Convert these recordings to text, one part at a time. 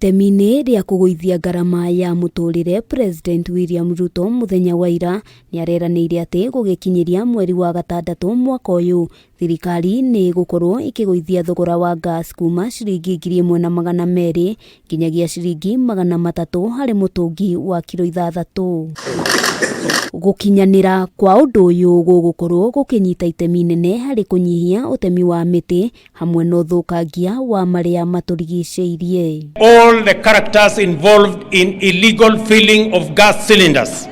Itemi-inĩ rĩa kũgũithia ngarama ya mũtũrĩre, President William Ruto muthenya wa ira nĩareranĩire atĩ gũgĩkinyĩria mweri wa gatandatũ mwaka ũyũ thirikari nĩ gũkorwo ikĩgũithia thogora wa gas kuma ciringi 1,200 nginyagia ciringi 300 harĩ mũtũngi wa kilo 6. Gũkinyanĩra kwa ũndũ ũyũ gũgũkorwo gũkĩnyita itemi inene harĩ kũnyihia ũtemi wa mĩtĩ hamwe na ũthũkangia wa marĩa matũrigicĩirie. All the characters involved in illegal filling of gas cylinders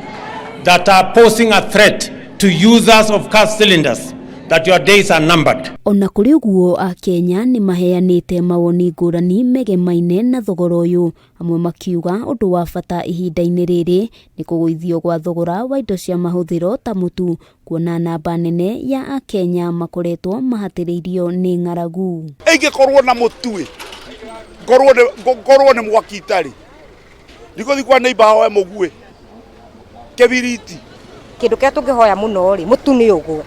that are posing a threat to users of gas cylinders, that your days are numbered. Ona kũrĩ ũguo Akenya nĩ maheanĩte mawoni ngũrani megemaine na thogora ũyũ, amwe makiuga ũndũ wa bata ihinda-inĩ rĩrĩ nĩ kũgũithio gwa thogora wa indo cia mahũthĩro ta mũtu, kuona namba nene ya Akenya makoretwo mahatĩrĩirio nĩ ng'aragu. Ĩngĩkorwo na mũtu ngorwo nĩ mwaki itarĩ ndĩgũthiĩ kwa neighbor hoe mũgũe kĩbiriti. Kĩndũ kĩrĩa tũngĩhoya mũno rĩ mũtu nĩ ũgũe.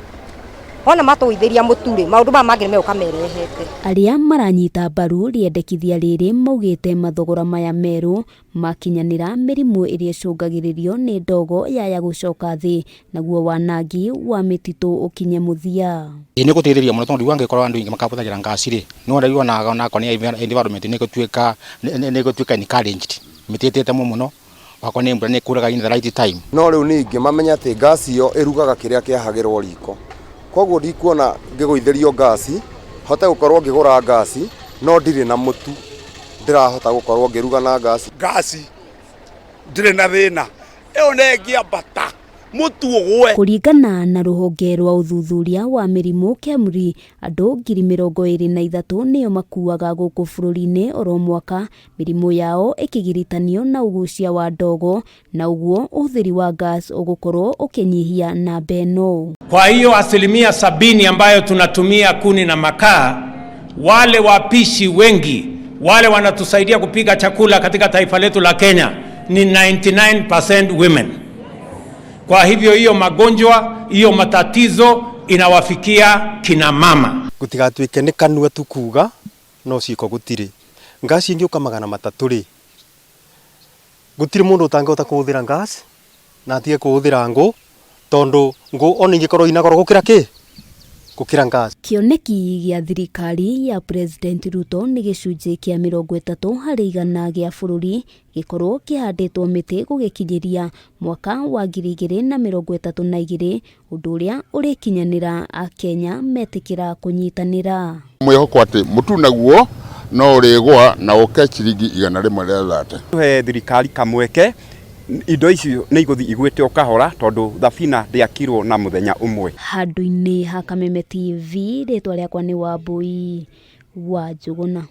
Ona matũithĩria mũtu-rĩ maũndũ mangĩ nĩmegũka merehete. Arĩa maranyita mbaru rĩendekithia rĩrĩ maugĩte mathogora maya merũ makinyanĩra mĩrimũ ĩrĩa ĩcũngagĩrĩrio nĩ ndogo yaya gũcoka thĩ, naguo wanangi wa mĩtitũ ũkinye mũthia. Nĩ gũteithĩrĩria mũno tondũ angĩkorwo andũ aingĩ makahũthĩra ngasi-rĩ, no rĩu ona koni environment nĩ gũtuĩka encouraged. Mĩtĩ ĩtetemo mũno wakwa nĩ mbura nĩ kuraga in the right time. No rĩu ningĩ mamenya atĩ ngasi iyo ĩrugaga kĩrĩa kĩahagĩrwo riko. Koguo ndikuona ngĩgũithĩrio ngasi, hote gũkorwo ngĩgũra ngasi, no ndirĩ na mũtu ndirahota gũkorwo ngĩruga na ngasi. Ngasi ndirĩ na thĩna, ĩyo nĩ ĩngĩambata mũtu ũgũe. Kũringana na rũhonge rwa ũthuthuria wa mĩrimũ KEMRI, andũ 23,000 nĩo makuaga gũkũ bũrũri-inĩ oro mwaka, mĩrimũ yao ĩkĩgiritanio na ũgucia wa ndogo, na ũguo ũhũthĩri wa gas ũgũkorwo ũkĩnyihia namba ĩno. Kwa hiyo 70% ambayo tunatumia kuni na makaa, wale wapishi wengi wale wanatusaidia kupika chakula katika taifa letu la Kenya ni 99% women. Kwa hivyo hiyo magonjwa, hiyo matatizo inawafikia kina mama. Gutigatuike ni kanua tukuga no ciko gutiri. Ngasi ingĩũka 300 ri. Gutiri mundu utangĩhota kuhũthĩra ngasi na atige kuhũthĩra ngũ tondu ngũ ona ingĩkorwo ina goro gũkĩra kĩ? Gũkĩra ngasi. Kĩoneki gĩa thirikari ya President Ruto nĩ gĩcunjĩ kĩa 30 harĩ 100 gĩa bũrũri gĩkorwo kĩhandĩtwo mĩtĩ gũgĩkinyĩria mwaka wa 2032, ũndũ ũrĩa ũrĩkinyanĩra Akenya metĩkĩra kũnyitanĩra. Mwĩhoko atĩ mũtu naguo no ũrĩgwa na ũke ciringi 130. Tuhe thirikari kamweke indo icio nĩ igũthi igwĩte o kahora tondũ thabina ndĩakirwo na mũthenya ũmwe. Handũ-inĩ ha Kameme TV, rĩtwa rĩakwa nĩ Wambui wa Njũgũna.